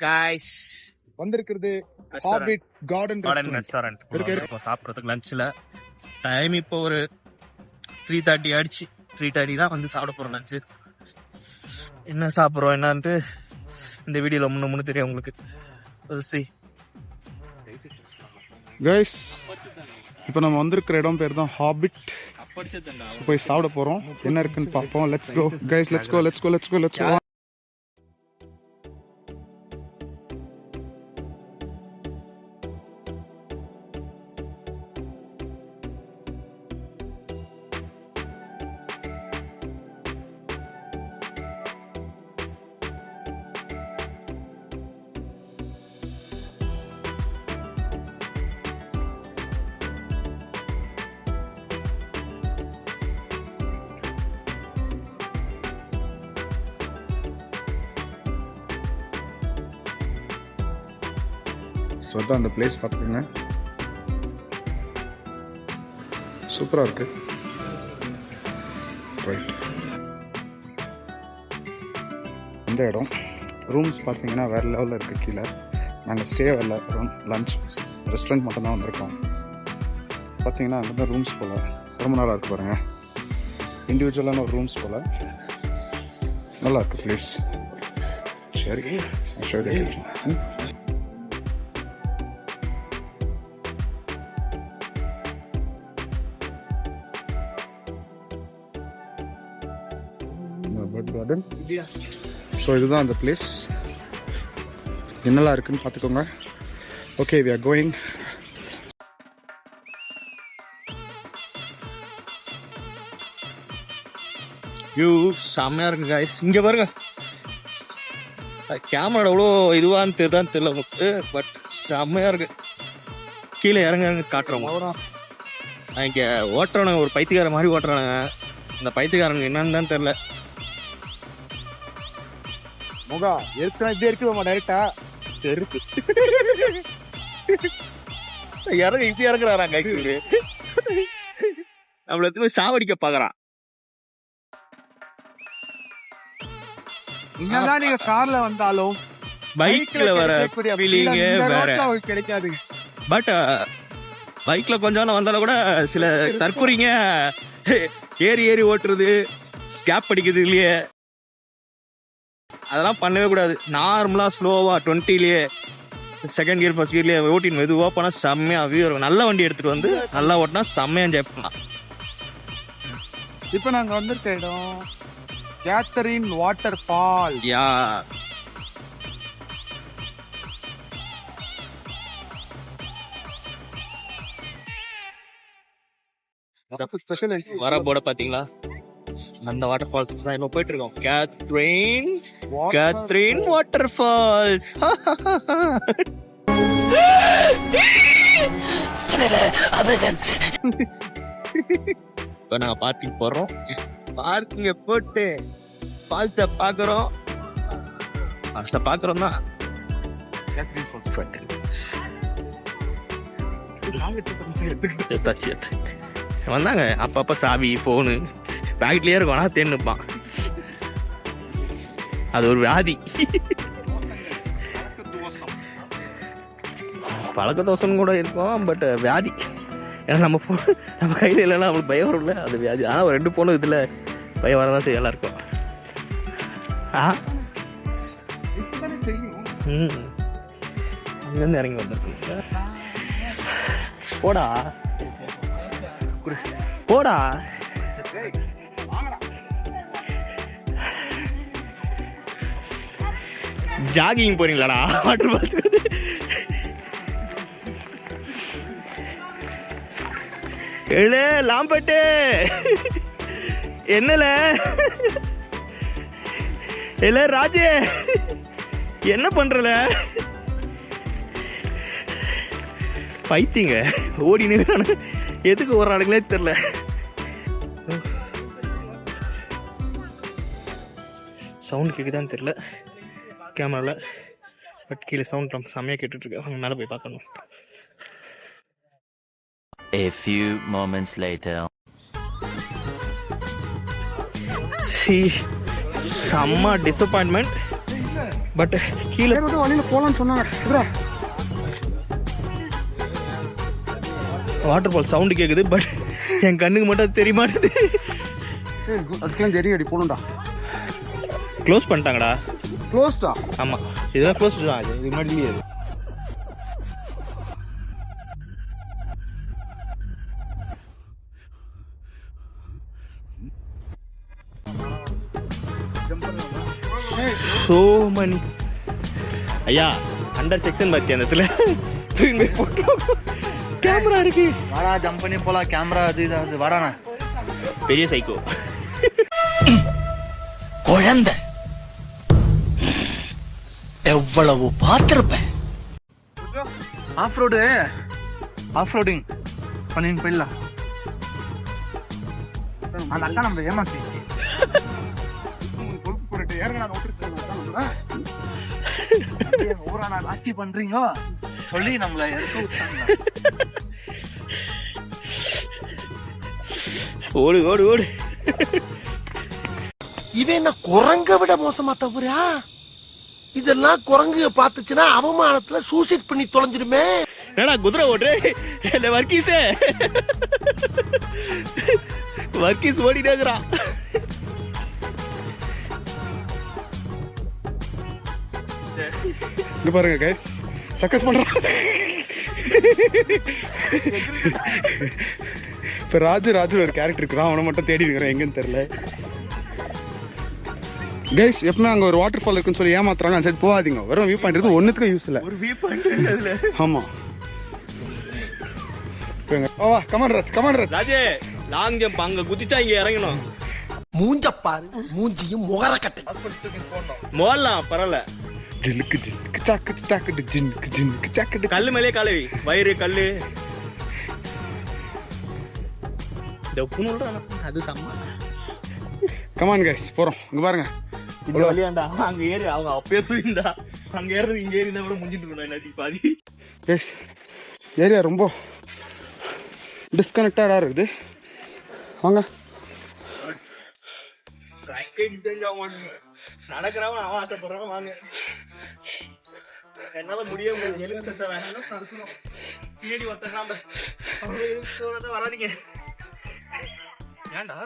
Guys வந்திருக்கிறது habit garden restaurant சாப்பிட்றதுக்கு லஞ்சில் time இப்போ ஒரு 3:30 ஆயிடுச்சு. 3:30 தான் வந்து சாப்பிட போகிறோம் லஞ்சு. என்ன சாப்பிட்றோம் என்னன்ட்டு இந்த வீடியோவில் முன்னு தெரியும் உங்களுக்கு. கைஸ் இப்போ நம்ம வந்திருக்கிற இடம் பேர் தான் ஹாபிட். போய் சாப்பிட போகிறோம். என்ன இருக்குன்னு பார்ப்போம். Let's go guys, let's go let's go let's go let's go. So அதான் அந்த பிளேஸ் பார்த்துக்கோங்க, சூப்பராக இருக்கு. ரைட், இந்த இடம் ரூம்ஸ் பார்த்தீங்கன்னா வேறு லெவலில் இருக்குது. கீழே நாங்கள் ஸ்டே வரல, லன்ச் ரெஸ்டாரண்ட் மட்டும்தான் வந்திருக்கோம். பார்த்தீங்கன்னா அங்கே தான் ரூம்ஸ் போல் ரொம்ப நல்லா இருக்குது பாருங்கள். இண்டிவிஜுவலான ஒரு ரூம்ஸ் போல் நல்லா இருக்குது பிளேஸ். சரி, சரி. கார்டன். ஸோ இதுதான் அந்த பிளேஸ். என்னெல்லாம் இருக்குன்னு பார்த்துக்கோங்க. Okay, we are going. View செம்மையாக இருக்கு காய்ஸ். இங்கே பாருங்க, கேமரா எவ்வளோ இதுவான்னு தெரியல உங்களுக்கு, பட் செம்மையாக இருக்கு. கீழே இறங்க காட்டுறோம். இங்கே ஓட்டுறவனுங்க ஒரு பைத்தியக்கார மாதிரி ஓட்டுறானுங்க. அந்த பைத்தியக்காரனுக்கு என்னன்னு தான் தெரில. முகா எடுத்து இப்படி இருக்குமா டைரக்டா தெருக்கு இறங்க இப்படி இறங்குறாராங்க. நம்மள எத்தனை சாவடிக்க பாக்குறான். என்னதான் நீங்க கார்ல வந்தாலும் பைக்ல வர ஃபீலிங் வேற கிடைக்காது. பட் பைக்ல கொஞ்சம் வந்தாலும் கூட சில தற்கொலைங்க ஏறி ஓட்டுறது, கேப் அடிக்கிறது இல்லையே, அதெல்லாம் பண்ணவே கூடாது. நார்மலாக ஸ்லோவாக 20லயே செகண்ட் கியர் ஃபர்ஸ்ட் கியர்லேயே ஓட்டின்னு மெதுவாக போனால் செம்மையாக வியூ இருக்கும். நல்ல வண்டி எடுத்துகிட்டு வந்து நல்லா ஓட்டினா செம்மையாக என்ஜாய் பண்ணலாம். இப்போ நாங்கள் வந்திருக்க இடம் கேத்தரின் வாட்டர் ஃபால். யா, ஸ்பெஷல் வர போர்டை பார்த்தீங்களா? அந்த வாட்டர் ஃபால்ஸ் தான் இப்போ போயிட்டு இருக்கோம். Catherine waterfalls. இப்போ நாங்கள் பார்க்கிங் போடுறோம். பார்க்கிங்கை போட்டு ஃபால்ஸை பார்க்குறோம். ஃபால்ஸை பார்க்குறோம் தான். வந்தாங்க அப்பப்போ சாவி ஃபோனு பேக்கெட்லேயே இருக்கும், ஆனால் தேன்னுப்பான். அது ஒரு வியாதி. பழக்க தோசைன்னு கூட இருக்கும், பட் வியாதி. ஏன்னா நம்ம கையில் இல்லைன்னா நம்மளுக்கு பயம் வரும்ல, அது வியாதி. ஆனால் ஒரு 2 ஃபோனு இதில் பயம் வரதான் செய்யலாம் இருக்கும். அங்கேருந்து இறங்கி வந்துருக்கு. போடா போடா. ஜாகிங் போறீங்களாடா வாட்டர் ஃபால்ஸ்? எழு லாம்பட்டு என்னல இல்ல ராஜே, என்ன பண்றல? பைத்தியங்க ஓடினு எதுக்கு ஓடுறானுங்களே தெரியல. சவுண்ட் கேட்குதான்னு தெரியல கேமரால, பட் கீழே சவுண்ட் ரொம்ப செம்மையாக கேட்டுட்டு இருக்கு. அவங்க மேலே போய் பார்க்கணும். A few moments later. செம்ம டிசப்பாயின்மெண்ட். பட் கீழே வந்து வழியில போலான்னு சொன்னாங்க. வாட்டர் ஃபால் சவுண்டு கேக்குது, பட் என் கண்ணுக்கு மட்டும் அது தெரிய மாட்டேது. அதுக்கெல்லாம் சரி அடி போகணும்டா. க்ளோஸ் பண்ணிட்டாங்கடா. க்ளோஸ்டா? ஆமா, இதெல்லாம் க்ளோஸ் தான். இது முன்னாடி அது சோ மணி. ஐயா அண்டர் செக்ஷன் பாத்தி அந்த இடத்துல கேமரா இருக்கு. வாடா ஜம்ப் பண்ணி போலாம். கேமரா அது இது வாடாண்ணா. பெரிய சைக்கோ குழந்தை எவ்வளவு பார்த்திருப்பேன். ஆஃப் ரோடிங் பண்ணின்னு போயிடலாம். அந்த அக்கா நம்ம ஏமாத்தி ஊரானா ராசி பண்றீங்க சொல்லி நம்மள எடுக்க விட்டாங்க. ஓடு ஓடு ஓடு. இவன் என்ன குரங்க விட மோசமா தவறா? இதெல்லாம் குரங்கு பாத்துச்சுன்னா அவமானத்துல சூசைட் பண்ணி தொலைஞ்சிருமே. என்னடா குதிரை ஓடுற? இல்ல வர்க்கீஸே வர்க்கீஸ் ஓடிட்டே இருக்கிறான். இங்க பாருங்க கைஸ், சக்கஸ் பண்றான். இப்ப ராஜு ஒரு கேரக்டர் இருக்கிறான், அவனை மட்டும் தேடி இருக்கிறேன், எங்கன்னு தெரியல. கைஸ் எப்பவுமே அங்க ஒரு வாட்டர் ஃபால் இருக்குன்னு சொல்லி ஏமாத்துறாங்க. அந்த சைடு போகாதீங்க, வெறும் வியூ பாயிண்ட் இருக்கு, ஒண்ணுத்துக்கும் யூஸ் இல்ல. ஒரு வியூ பாயிண்ட் அதுல. ஆமா வா, கமான் ராஜே லாங் ஜம்ப் அங்க குதிச்சா இங்க இறங்கணும். மூஞ்ச பாரு, மூஞ்சியும் முகர கட்டு மோடலாம் பரவாயில்ல. ஜிலுக்கு ஜிலுக்கு சாக்கு சாக்கு ஜினுக்கு ஜினுக்கு சாக்கு. கல்லு மேலே காலவி வயிறு கல்லு அது சம்மா. கமான் கைஸ் போறோம். இங்க பாருங்க, இந்த வழியாண்டா அங்க ஏறி அவங்க அப்பயே சொல்லியிருந்தா அங்க ஏறது இங்க ஏறி கூட முடிஞ்சிட்டு இருக்கணும். எல்லாத்தையும் பாதி ஏரியா ரொம்ப டிஸ்கனெக்டடா இருக்குது. வாங்க நடக்கிறவன் அவன் ஆசைப்படுறவன் வாங்க. என்னால முடிய பின்னாடி ஒருத்தர் வராதிங்க. ஏன்டா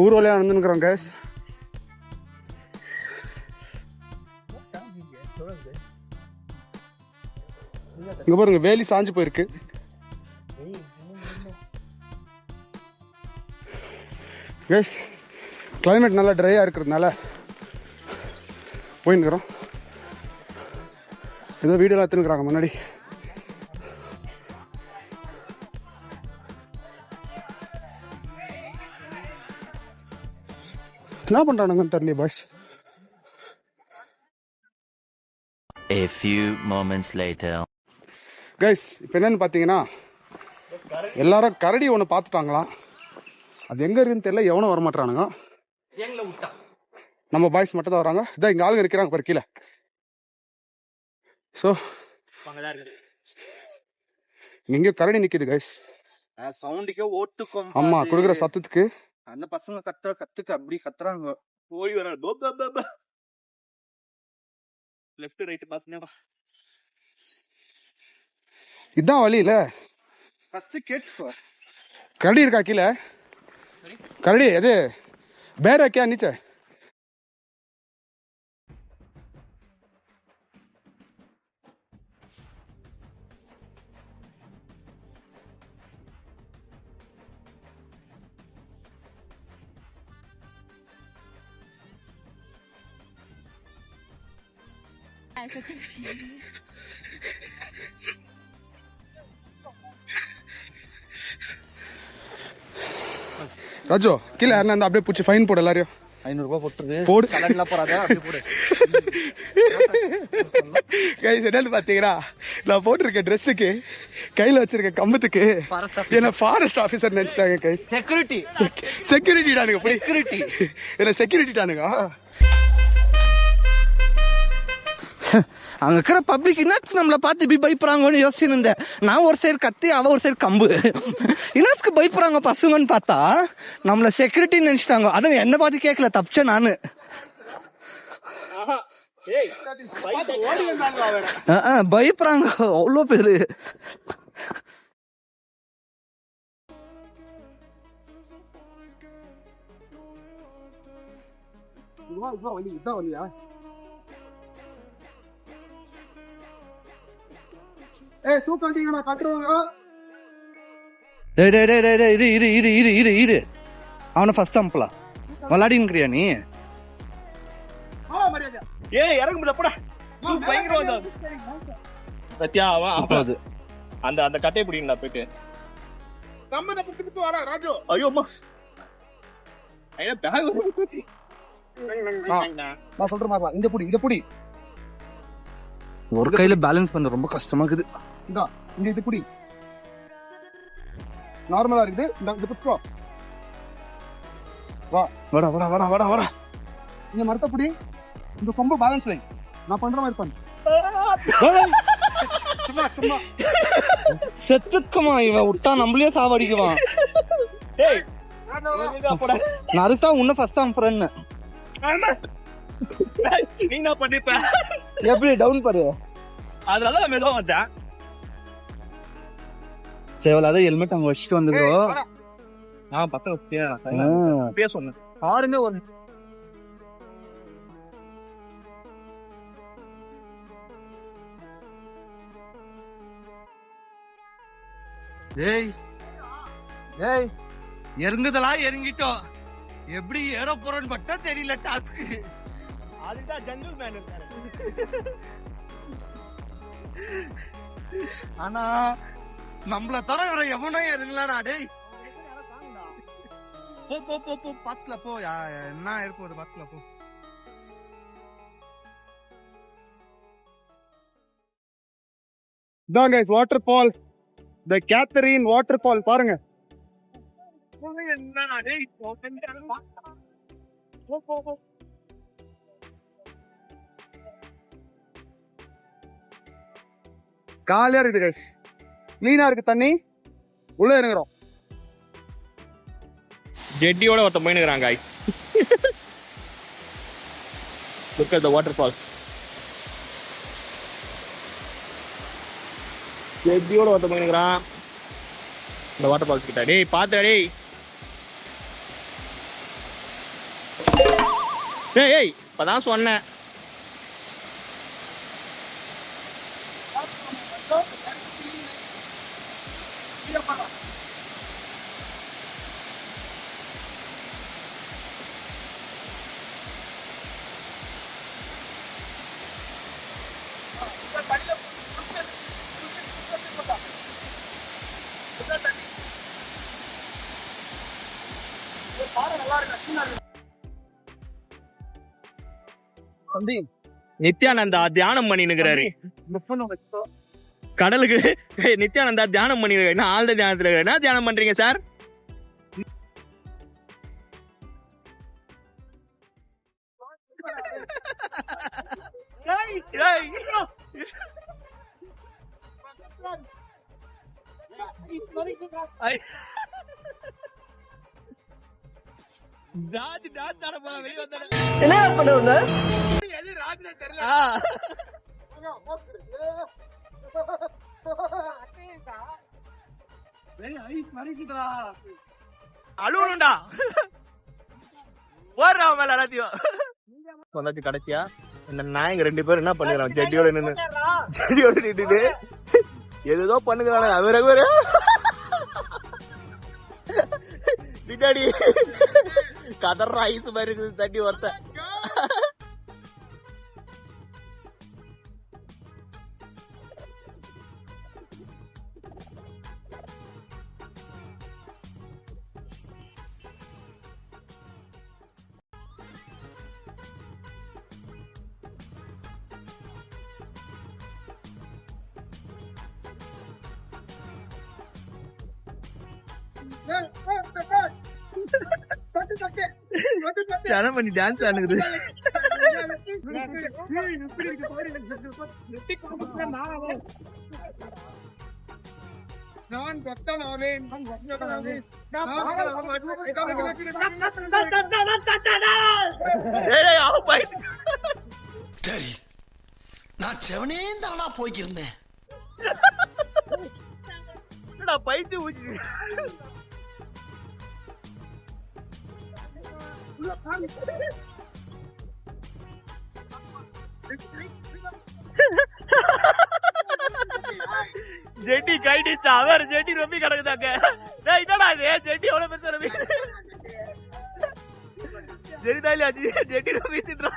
ஊர் வழியா நடந்துக்கிறோம் கைஸ். இங்க பாருங்க, வேலி சாஞ்சு போயிருக்கு. கைஸ் கிளைமேட் நல்லா ட்ரையா இருக்கிறதுனால போயின்னுக்கிறோம். ஏதோ வீடியோலாம் எடுத்துனுக்குறாங்க முன்னாடி. என்ன பண்றானுங்கன்னு தெரியல boys. A few moments later. Guys இப்போ என்னன்னு பார்த்தீங்கன்னா, எல்லாரும் கரடி ஒன்று பார்த்துட்டாங்களாம். அது எங்க இருக்குன்னு தெரியல, எவனும் வரமாட்டானுங்க. நம்ம பாய்ஸ் மட்டும் தான் வராங்க. இதான் இங்க ஆளுங்க இருக்கிறாங்க பாரு கீழே. ஸோ எங்கேயோ கரடி நிக்குது கைஸ். சவுண்டுக்கே ஓட்டுக்கும். ஆமா, கொடுக்குற சத்தத்துக்கு அந்த பசங்க கத்துக்கு அப்படி கத்துறாங்க. போய் வர லெஃப்ட் ரைட் பாத்தீங்கன்னா இதான் வழி இல்ல. ஃபர்ஸ்ட் கேட்டு கரடி இருக்கா கீழே? கரடி அது பேர கே நீச்சே. ராஜோ கீழே யாருன்னா இருந்தா அப்படியே பிடிச்சி ஃபைன் போடு எல்லாரையும். 500 ரூபாய் போட்டுருக்கு. போடு. கலர்லாம் போறாத அப்படி போடு. கைஸ் என்னன்னு பாத்தீங்கன்னா, நான் போட்டிருக்க ட்ரெஸ்ஸுக்கு கையில வச்சிருக்க கம்பத்துக்கு என்ன ஃபாரஸ்ட் ஆபீசர் நினைச்சிட்டாங்க கைஸ். செக்யூரிட்டி டானுங்க. செக்யூரிட்டி என்ன செக்யூரிட்டி டானுங்க. அங்க இருக்கிற பப்ளிக் என்ன நம்மளை பார்த்து இப்படி பயப்படுறாங்கன்னு யோசிச்சு இருந்தேன். நான் ஒரு சைடு கத்தி, அவ ஒரு சைடு கம்பு. என்னத்துக்கு பயப்படுறாங்க பசங்கன்னு பார்த்தா நம்மள செக்யூரிட்டி நினைச்சிட்டாங்க. அதுவும் என்ன பார்த்து கேட்கல, தப்பிச்சேன் நானு. பயப்படுறாங்க அவ்வளோ பேரு. டேய் டேய் டேய் டேய் இரு இரு இரு இரு இரு இரு அவனை ஃபர்ஸ்ட் அம்பலாம் விளாடின்னுக்கிறியா நீ? ஏய் இறங்க முடியல போடா. பயங்கரமா சத்யா அவன் அது அந்த அந்த கட்டையை பிடிக்கா போயிட்டு வரா ராஜு. ஐயோ அம்மா ஐயா பேக் போச்சு. நான் சொல்ற மாதிரி இந்த புடி இத புடி. ஒரு கையில பேலன்ஸ் பண்ண ரொம்ப கஷ்டமா இருக்குது. இந்தா இங்க இது புடி. நார்மலா இருக்குது. இந்த புடிச்சோ. வா வாடா வாடா வாடா வாடா வாடா. இந்த மரத்தை புடி. இந்த கொம்பு பேலன்ஸ் லைன் நான் பண்ற மாதிரி பண்ணு. சும்மா சும்மா செத்துக்குமா இவன் விட்டா நம்மளே சாவடிக்குவான். டேய் போடா. நான் அதுக்கு உன்ன ஃபர்ஸ்ட் அம்பறேன். நீ என்ன பண்ணிப்ப? எப்படி டவுன் பாரு. அதனால நான் மெதுவா வந்தேன். தேவலாத ஹெல்மெட் அங்க வச்சுட்டு வந்துக்கோ. நான் பத்த வச்சியா பேச சொன்னேன். யாருமே ஒரு ஏய் ஏய் இறங்குதெல்லாம் இறங்கிட்டோம். எப்படி ஏற போறோன்னு பட்டா தெரியல டாஸ்க். அதுதான் ஜங்கிள் மேன் இருக்காரு. ஆனா நம்மள தர வேற எவனோ இறங்கலடா டேய். போ போ போ போ பத்துல போ. என்ன இருப்போது பத்துல போ. இதான் கைஸ் வாட்டர் ஃபால். தி கேத்தரின் வாட்டர் ஃபால் பாருங்க. என்னடா டேய் போ. காலியா இருக்கு கைஸ். கிளீனா இருக்கு தண்ணி. உள்ள இறங்குறோம். ஜெட்டியோட ஒருத்த போயினுக்குறாங்க guys. Look at the waterfall. ஜெட்டியோட ஒருத்த போயினுக்குறான் இந்த வாட்டர் ஃபால்ஸ் கிட்ட. டேய் பாத்து டேய். டேய் ஏய் இப்பதான் சொன்னேன். நித்யானந்தா தியானம் பண்ணினுக்கிறாரு கடலுக்கு. நித்யானந்தா தியானம் பண்ணிருக்காரு. ஆழ்ந்த தியானத்துல என்ன தியானம் பண்றீங்க சார்? என்ன பண்ண அழுவணும்டா. ஓடுறா மேல எல்லாத்தையும் வந்தாச்சு. கடைசியா இந்த நாயங்க 2 பேரும் என்ன பண்ணுறான்? செடியோட நின்றுட்டு ஏதோ பண்ணுகிறான அவரு பின்னாடி கதற ஐஸ் மாதிரி இருக்குது தண்ணி ஒருத்த. ஜனம் பண்ணி டான்ஸ் ஆடுது. நான் பக்தனாவேன். சரி நான் செவனே தானா போய்க்கிருந்தேன். என்னடா பைத்து ஊச்சி ஜெட்டி கைடிச்சா வேற ஜெட்டி ரொம்ப கிடக்குதாங்க. டேய் என்னடா இது ஜெட்டி எவ்வளவு பெருசா ரொம்ப ஜெட்டி தாலி ஆச்சு ஜெட்டி ரொம்ப வீசிடுறா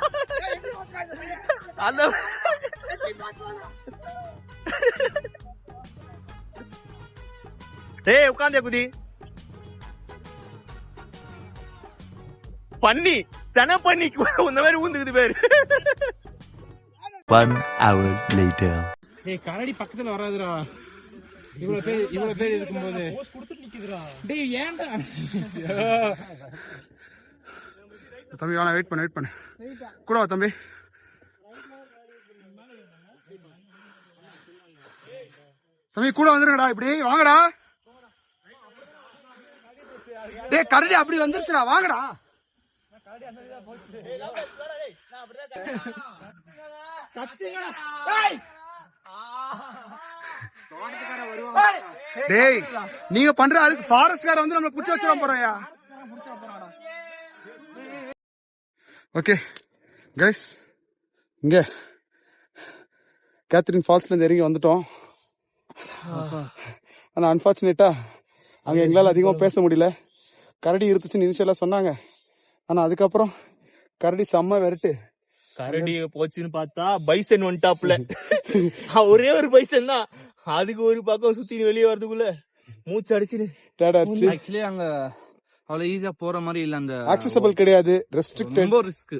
அந்த டேய் உட்காந்தே குதி பண்ணி தன பண்ணி இந்த மாதிரி ஊந்துக்குது பேரு. 1 hour later. டேய் கரடி பக்கத்துல வராதுடா. இவ்வளவு பேர் இருக்கும்போது டேய் ஏன்டா தம்பி வேணா வெயிட் பண்ணு கூட வா தம்பி. தம்பி கூட வந்துருங்கடா, இப்படி வாங்கடா. டேய் கரடி அப்படி வந்துருச்சுடா, வாங்கடா. டேய் நீங்க பண்ற அதுக்கு ஃபாரஸ்ட்கார வந்து நம்மள புடிச்சு வச்சிட போறாயா. ஓகே கைஸ், இங்க கேத்ரின் ஃபால்ஸ்ல இருந்து இறங்கி வந்துட்டோம். ஆனா அன்பார்ச்சுனேட்டா அங்க எங்களால அதிகமா பேச முடியல. கரடி இருந்துச்சுன்னு இனிஷியலா சொன்னாங்க. ஆனா அதுக்கப்புறம் கரடி செம்ம விரட்டு. கரடி போச்சுன்னு பார்த்தா பைசன் வந்துட்டாப்ல. ஒரே ஒரு பைசன் தான், அதுக்கு ஒரு பக்கம் சுத்தி வெளியே வரதுக்குள்ள மூச்சு அடிச்சுன்னு டேடாச்சு. ஆக்சுவலி அங்க அவ்வளவு ஈஸியா போற மாதிரி இல்ல, அந்த ஆக்சசபிள் கிடையாது, ரெஸ்ட்ரிக்டட். ரொம்ப ரிஸ்க்.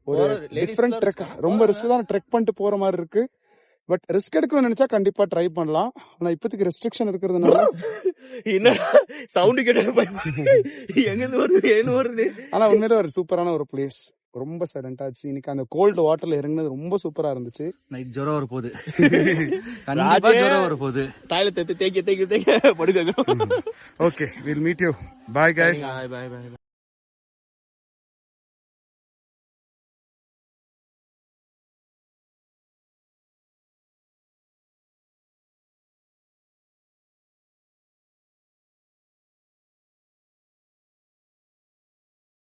ஒரு டிஃபரெண்ட் ட்ரெக், ரொம்ப ரிஸ்க் தான் ட்ரெக் பண்ணிட்டு போற மாதிரி இருக்கு. பட் ரிஸ்க் எடுக்கணும்னு நினைச்சா கண்டிப்பா ட்ரை பண்ணலாம். ஆனா இப்போதைக்கு ரெஸ்ட்ரிக்ஷன் இருக்கிறதுனால என்ன சவுண்ட் கேட்ட எங்க இருந்து வருது என்ன வருது. ஆனா உண்மையிலே ஒரு சூப்பரான ஒரு பிளேஸ், ரொம்ப சைலண்ட் ஆச்சு. இன்னைக்கு அந்த கோல்டு வாட்டர்ல இறங்குனது ரொம்ப சூப்பரா இருந்துச்சு. நைட் ஜுரம் வர போகுது, கண்டிப்பா ஜுரம் வர போகுது. தாயில தேக்க படுக்க. Okay, will meet you. Bye guys. Bye bye.